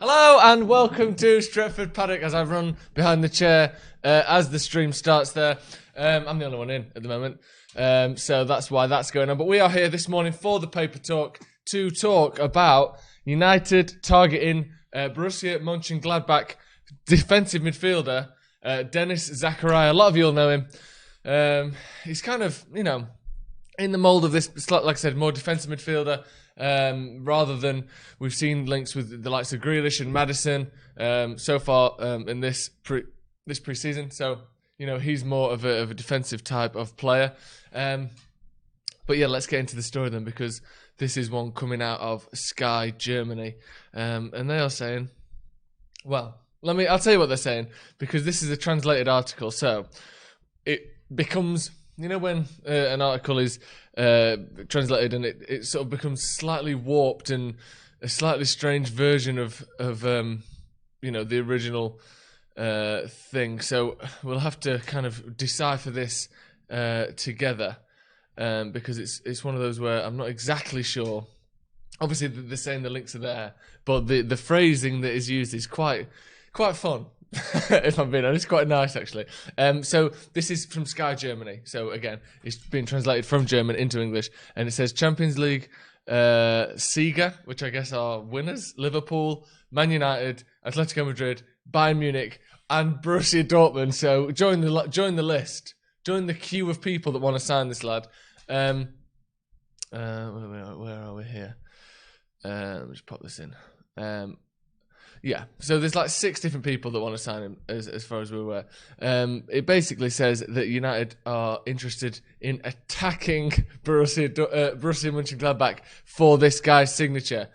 Hello and welcome to Stretford Paddock as I run behind the chair as the stream starts there. I'm the only one in at the moment, so that's why that's going on. But we are here this morning for the Paper Talk to talk about United targeting Borussia Mönchengladbach defensive midfielder Denis Zakaria. A lot of you will know him. He's kind of, in the mould of this, like I said, more defensive midfielder. Rather than we've seen links with the likes of Grealish and Maddison so far in this pre-season. So he's more of a defensive type of player. But yeah, let's get into the story then, because this is one coming out of Sky Germany, and they are saying, well, I'll tell you what they're saying, because this is a translated article. So it becomes, when an article is translated and it sort of becomes slightly warped and a slightly strange version of the original thing. So we'll have to kind of decipher this together, because it's one of those where I'm not exactly sure. Obviously, they're saying the links are there, but the phrasing that is used is quite fun. If I'm being honest, quite nice actually. So this is from Sky Germany. So again, it's been translated from German into English, and it says Champions League Sieger, which I guess are winners: Liverpool, Man United, Atletico Madrid, Bayern Munich, and Borussia Dortmund. So join the list, join the queue of people that want to sign this lad. Where are we here? Let me just pop this in. Yeah, so there's like 6 different people that want to sign him, as far as we're aware. It basically says that United are interested in attacking Borussia Mönchengladbach for this guy's signature.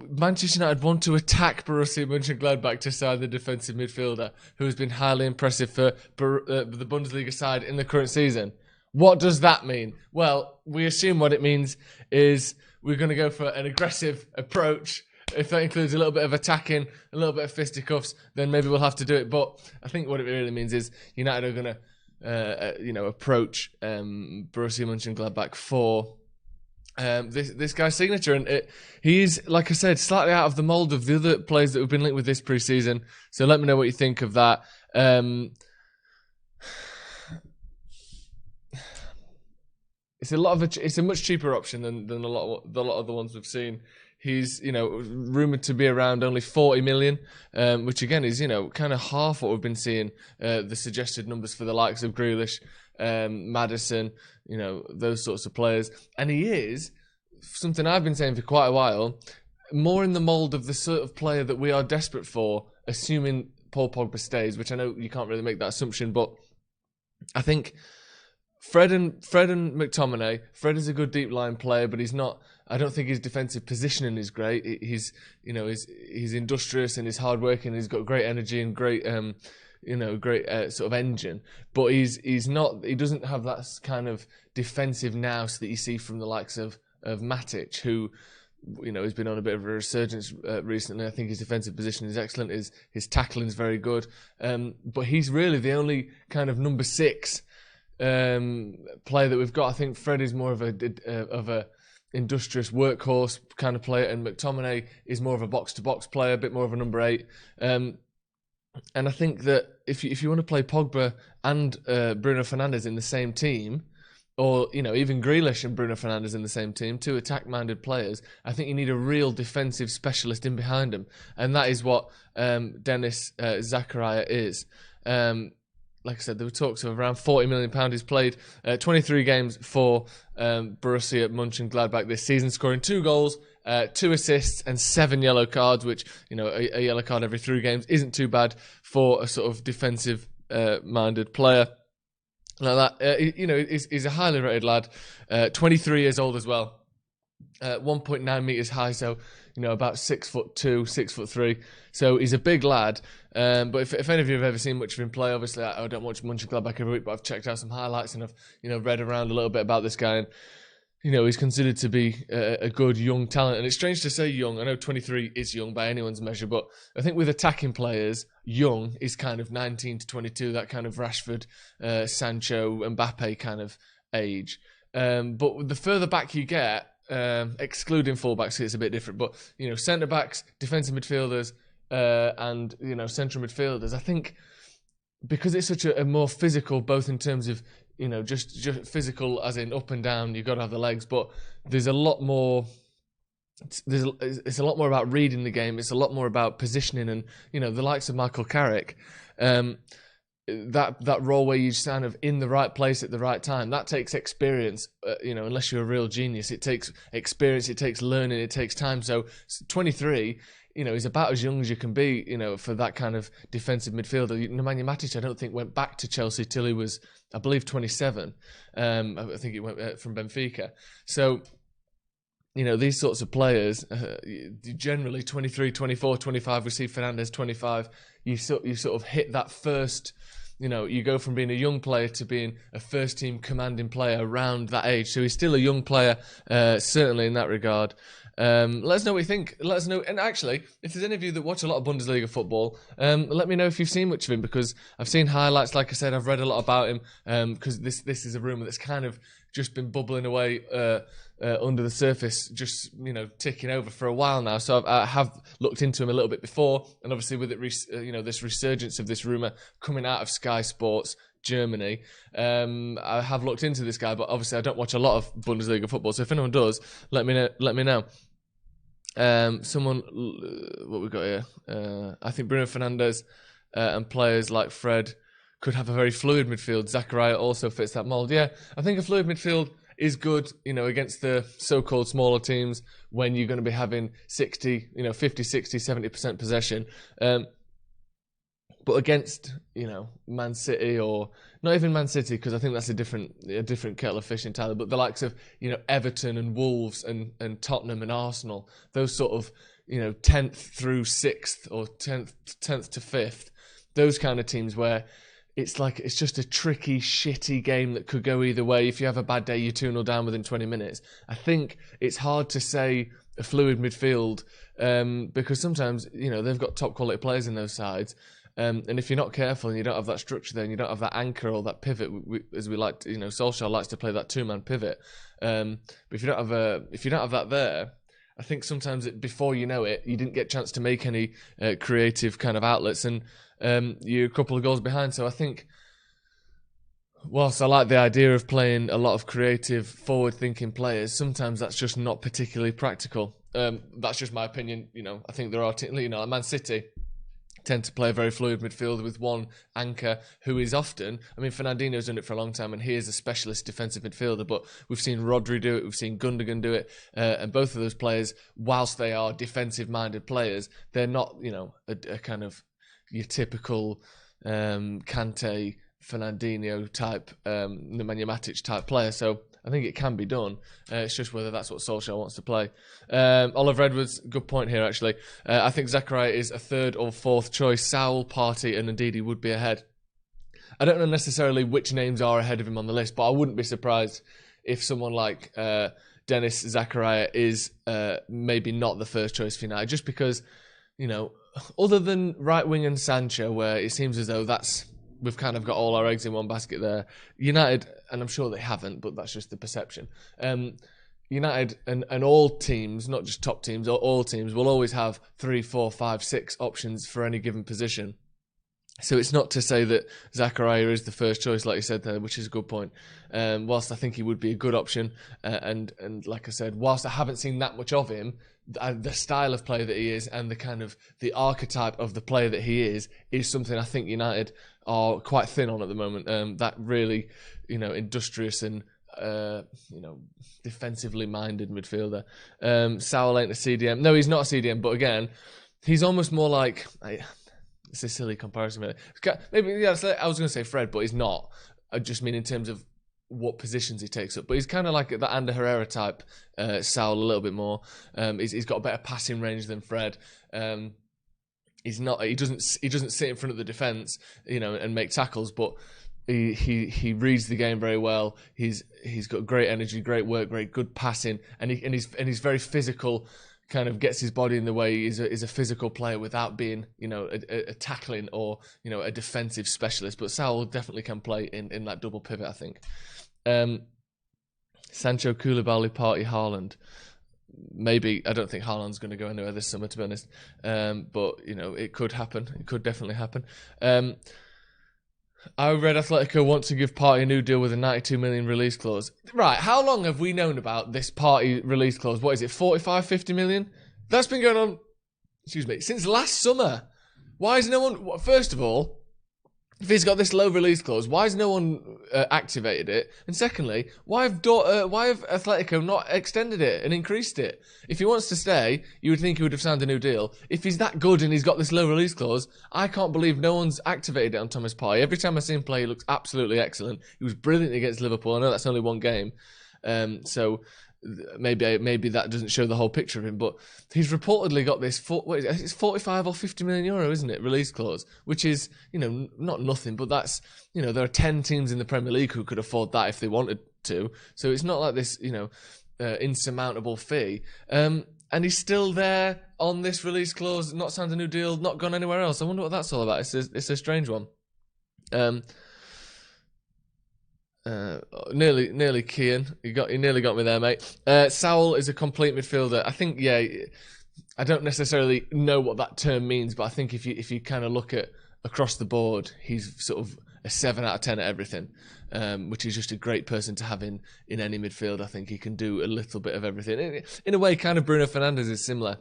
Manchester United want to attack Borussia Mönchengladbach to sign the defensive midfielder, who has been highly impressive for the Bundesliga side in the current season. What does that mean? Well, we assume what it means is we're going to go for an aggressive approach. If that includes a little bit of attacking, a little bit of fisticuffs, then maybe we'll have to do it. But I think what it really means is United are going to, approach Borussia Mönchengladbach for this guy's signature. And he's, like I said, slightly out of the mould of the other players that have been linked with this pre-season. So let me know what you think of that. It's a much cheaper option than a lot of the ones we've seen. He's rumored to be around only 40 million, which again is kind of half what we've been seeing. The suggested numbers for the likes of Grealish, Maddison, those sorts of players, and he is something I've been saying for quite a while, more in the mould of the sort of player that we are desperate for, assuming Paul Pogba stays. Which I know you can't really make that assumption, but I think Fred and McTominay. Fred is a good deep line player, but he's not. I don't think his defensive positioning is great. He's industrious and he's hardworking. He's got great energy and great sort of engine. But he's not. He doesn't have that kind of defensive nous that you see from the likes of Matic, who has been on a bit of a resurgence recently. I think his defensive position is excellent. His tackling is very good. But he's really the only kind of number 6. Player that we've got. I think Fred is more of a industrious workhorse kind of player, and McTominay is more of a box-to-box player, a bit more of a number 8. And I think that if you want to play Pogba and Bruno Fernandes in the same team, or even Grealish and Bruno Fernandes in the same team, 2 attack-minded players, I think you need a real defensive specialist in behind him, and that is what Denis Zakaria is. Like I said, there were talks of around £40 million. He's played 23 games for Borussia Mönchengladbach this season, scoring 2 goals, 2 assists, and 7 yellow cards, which, a yellow card every 3 games isn't too bad for a sort of defensive-minded player like that. He's a highly rated lad, 23 years old as well, 1.9 metres high, so about 6'2", 6'3". So he's a big lad. But if any of you have ever seen much of him play, obviously I don't watch Mönchengladbach every week, but I've checked out some highlights and I've read around a little bit about this guy, and he's considered to be a good young talent. And it's strange to say young. I know 23 is young by anyone's measure, but I think with attacking players, young is kind of 19 to 22, that kind of Rashford, Sancho, Mbappe kind of age. But the further back you get, excluding fullbacks, it's a bit different. But centre backs, defensive midfielders, and central midfielders. I think because it's such a more physical, both in terms of just physical as in up and down. You've got to have the legs, but there's a lot more. It's a lot more about reading the game. It's a lot more about positioning, and the likes of Michael Carrick. That role where you stand of in the right place at the right time, that takes experience. Unless you're a real genius, it takes experience, it takes learning, it takes time. So 23, he's about as young as you can be, for that kind of defensive midfielder. Nemanja Matic, I don't think went back to Chelsea till he was, I believe, 27. I think he went from Benfica. So these sorts of players, generally 23, 24, 25, we see Fernandes 25, you sort of hit that first, you go from being a young player to being a first team commanding player around that age. So he's still a young player, certainly in that regard. Let us know what you think. Let us know. And actually, if there's any of you that watch a lot of Bundesliga football, let me know if you've seen much of him, because I've seen highlights. Like I said, I've read a lot about him, because this is a rumour that's kind of just been bubbling away under the surface, just ticking over for a while now. So I have looked into him a little bit before, and obviously with it, this resurgence of this rumour coming out of Sky Sports Germany, I have looked into this guy, but obviously I don't watch a lot of Bundesliga football. So if anyone does, let me know. What we got here? I think Bruno Fernandes and players like Fred could have a very fluid midfield. Zakaria also fits that mould. Yeah, I think a fluid midfield is good, against the so-called smaller teams when you're going to be having 50, 60, 70% possession. But against, Man City, or not even Man City, because I think that's a different kettle of fish entirely, but the likes of, Everton and Wolves and Tottenham and Arsenal, those sort of, 10th through 6th or 10th to 5th, those kind of teams where it's just a tricky, shitty game that could go either way. If you have a bad day, you're 2-0 down within 20 minutes. I think it's hard to say a fluid midfield, because sometimes, they've got top quality players in those sides. And if you're not careful and you don't have that structure there, and you don't have that anchor or that pivot, as we like to, Solskjaer likes to play that 2-man pivot. But if you don't have that there, I think sometimes before you know it, you didn't get a chance to make any creative kind of outlets, and you're a couple of goals behind. So I think, whilst I like the idea of playing a lot of creative, forward-thinking players, sometimes that's just not particularly practical. That's just my opinion. I think there are, like Man City tend to play a very fluid midfield with one anchor who is often, Fernandinho's done it for a long time, and he is a specialist defensive midfielder, but we've seen Rodri do it, we've seen Gundogan do it, and both of those players, whilst they are defensive-minded players, they're not, a kind of your typical Kante, Fernandinho type, Nemanja Matic type player. So I think it can be done. It's just whether that's what Solskjaer wants to play. Oliver Edwards, good point here, actually. I think Zakaria is a third or fourth choice. Saul, Partey, and Ndidi would be ahead. I don't know necessarily which names are ahead of him on the list, but I wouldn't be surprised if someone like Denis Zakaria is maybe not the first choice for United, just because, other than right wing and Sancho, where it seems as though we've kind of got all our eggs in one basket there. United, and I'm sure they haven't, but that's just the perception. United and all teams, not just top teams, all teams will always have 3, 4, 5, 6 options for any given position. So it's not to say that Zakaria is the first choice, like you said there, which is a good point. Whilst I think he would be a good option, and like I said, whilst I haven't seen that much of him, the style of player that he is and the kind of the archetype of the player that he is something I think United are quite thin on at the moment. That really, industrious and defensively minded midfielder. Saul ain't a CDM. No, he's not a CDM, but again, he's almost more like. It's a silly comparison, really. Maybe, yeah, I was going to say Fred, but he's not. I just mean in terms of what positions he takes up. But he's kind of like the Ander Herrera type, Saul, a little bit more. He's got a better passing range than Fred. He doesn't sit in front of the defence, and make tackles, but he reads the game very well. He's got great energy, great work, good passing, and he's very physical. Kind of gets his body in the way. He's a physical player without being, a tackling or, a defensive specialist. But Saul definitely can play in that double pivot, I think. Sancho, Koulibaly, Partey, Haaland. Maybe, I don't think Haaland's going to go anywhere this summer, to be honest. But, it could happen. It could definitely happen. I read Atletico want to give Partey a new deal with a 92 million release clause. Right, how long have we known about this Partey release clause? What is it, 45, 50 million? That's been going on, since last summer. Why is no one... First of all, if he's got this low release clause, why has no one activated it? And secondly, why have Atletico not extended it and increased it? If he wants to stay, you would think he would have signed a new deal. If he's that good and he's got this low release clause, I can't believe no one's activated it on Thomas Partey. Every time I see him play, he looks absolutely excellent. He was brilliant against Liverpool. I know that's only one game. So maybe that doesn't show the whole picture of him, but he's reportedly got this, it's 45 or 50 million euro, isn't it, release clause, which is, not nothing, but that's, there are 10 teams in the Premier League who could afford that if they wanted to, so it's not like this, insurmountable fee, and he's still there on this release clause, not signed a new deal, not gone anywhere else. I wonder what that's all about. It's a strange one. Nearly Kean. You nearly got me there, mate. Saul is a complete midfielder. I think, I don't necessarily know what that term means, but I think if you kind of look at across the board, he's sort of a 7 out of 10 at everything, which is just a great person to have in any midfield. I think he can do a little bit of everything. In a way, kind of Bruno Fernandes is similar.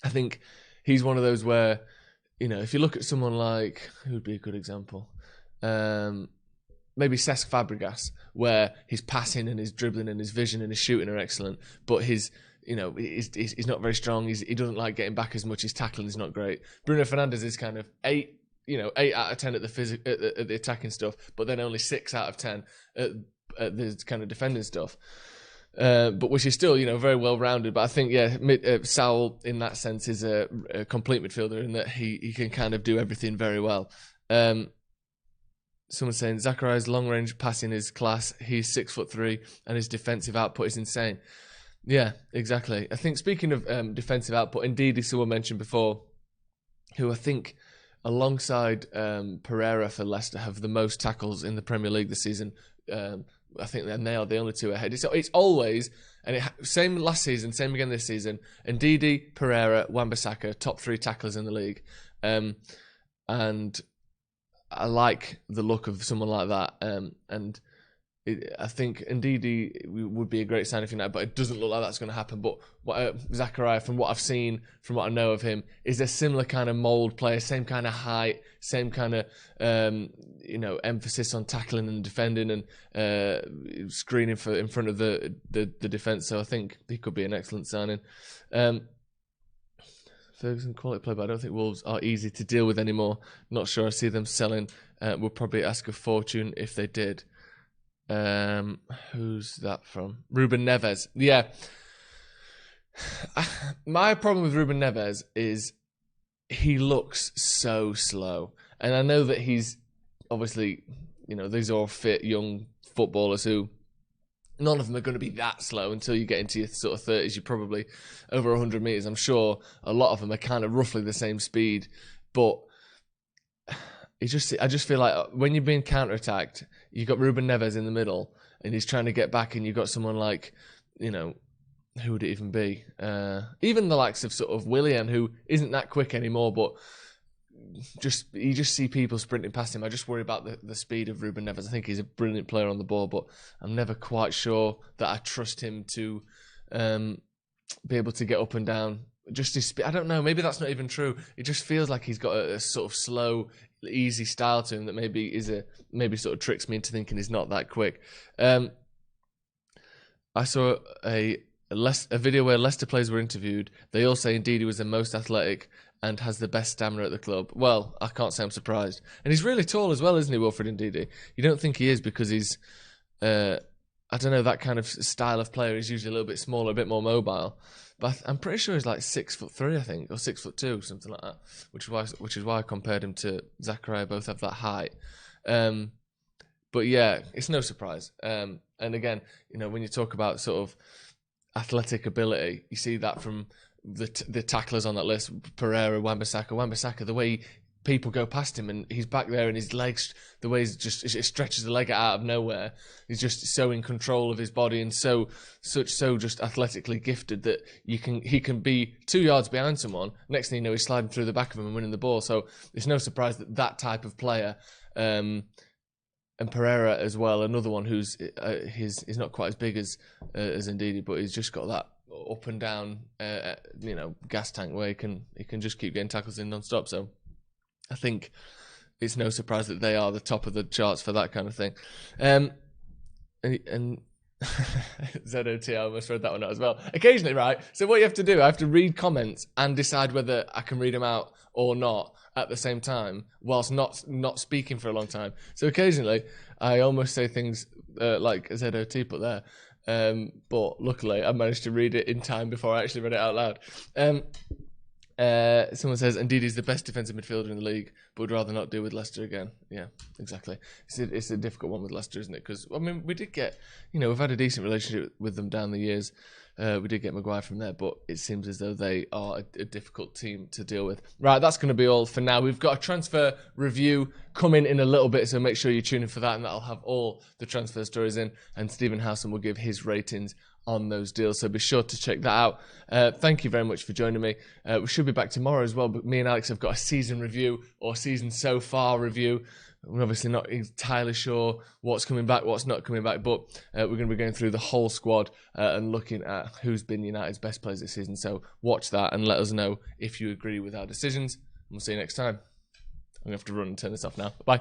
I think he's one of those where, if you look at someone like, who would be a good example? Maybe Cesc Fabregas, where his passing and his dribbling and his vision and his shooting are excellent, but his, he's not very strong. He doesn't like getting back as much. His tackling is not great. Bruno Fernandes is kind of 8 out of 10 at the attacking stuff, but then only 6 out of 10 at the kind of defending stuff. But which is still, very well rounded. But I think, Saul in that sense is a complete midfielder in that he can kind of do everything very well. Someone's saying Zakaria's long-range passing is class. He's 6'3", and his defensive output is insane. Yeah, exactly. I think speaking of defensive output, indeed, someone mentioned before, who I think, alongside Pereira for Leicester, have the most tackles in the Premier League this season. I think they are the only two ahead. It's always, and same last season, same again this season. Ndidi, Pereira, Wan-Bissaka, top 3 tacklers in the league, and I like the look of someone like that, and I think Ndidi would be a great signing for United, but it doesn't look like that's going to happen. But Zakaria, from what I've seen, from what I know of him, is a similar kind of mould player, same kind of height, same kind of emphasis on tackling and defending and screening in front of the defence. So I think he could be an excellent signing. Ferguson, quality play, but I don't think Wolves are easy to deal with anymore. Not sure I see them selling. Would probably ask a fortune if they did. Who's that from? Ruben Neves. Yeah. My problem with Ruben Neves is he looks so slow. And I know that he's obviously, these are all fit young footballers who none of them are going to be that slow until you get into your sort of 30s. You're probably over 100 metres. I'm sure a lot of them are kind of roughly the same speed. But I just feel like when you're being counter-attacked, you've got Ruben Neves in the middle and he's trying to get back, and you've got someone like, who would it even be? Even the likes of sort of Willian, who isn't that quick anymore, but you just see people sprinting past him. I just worry about the speed of Ruben Neves. I think he's a brilliant player on the ball, but I'm never quite sure that I trust him to be able to get up and down. Just his speed. I don't know. Maybe that's not even true. It just feels like he's got a sort of slow, easy style to him that maybe sort of tricks me into thinking he's not that quick. I saw a video where Leicester players were interviewed. They all say indeed he was the most athletic and has the best stamina at the club. Well, I can't say I'm surprised. And he's really tall as well, isn't he, Wilfred Ndidi? You don't think he is because he's, I don't know, that kind of style of player is usually a little bit smaller, a bit more mobile. But I'm pretty sure he's like 6'3", I think, or 6'2", something like that. Which is why I compared him to Zakaria. Both have that height. But yeah, it's no surprise. And again, when you talk about sort of athletic ability, you see that from the tacklers on that list: Pereira, Wan-Bissaka. Wan-Bissaka, the way he people go past him and he's back there and his legs, the way it stretches the leg out of nowhere, he's just so in control of his body and so just athletically gifted that he can be 2 yards behind someone. Next thing you know, he's sliding through the back of him and winning the ball. So it's no surprise that type of player, and Pereira as well, another one who's he's not quite as big as Ndidi, but he's just got that up and down gas tank where he can just keep getting tackles in non-stop. So I think it's no surprise that they are the top of the charts for that kind of thing. And ZOT, I almost read that one out as well. Occasionally, right? So what you have to do, I have to read comments and decide whether I can read them out or not at the same time, whilst not speaking for a long time. So occasionally, I almost say things like ZOT put there. But luckily, I managed to read it in time before I actually read it out loud. Someone says, Ndidi's the best defensive midfielder in the league, but would rather not deal with Leicester again. Yeah, exactly. It's a difficult one with Leicester, isn't it? Because, I mean, we did get, we've had a decent relationship with them down the years. We did get Maguire from there, but it seems as though they are a difficult team to deal with. Right, that's going to be all for now. We've got a transfer review coming in a little bit, so make sure you tune in for that, and that'll have all the transfer stories in, and Stephen Howson will give his ratings on those deals, so be sure to check that out. Thank you very much for joining me. We should be back tomorrow as well, but me and Alex have got a season review, or season so far review. We're obviously not entirely sure what's coming back, what's not coming back, but we're going to be going through the whole squad and looking at who's been United's best players this season. So watch that and let us know if you agree with our decisions. And we'll see you next time. I'm going to have to run and turn this off now. Bye.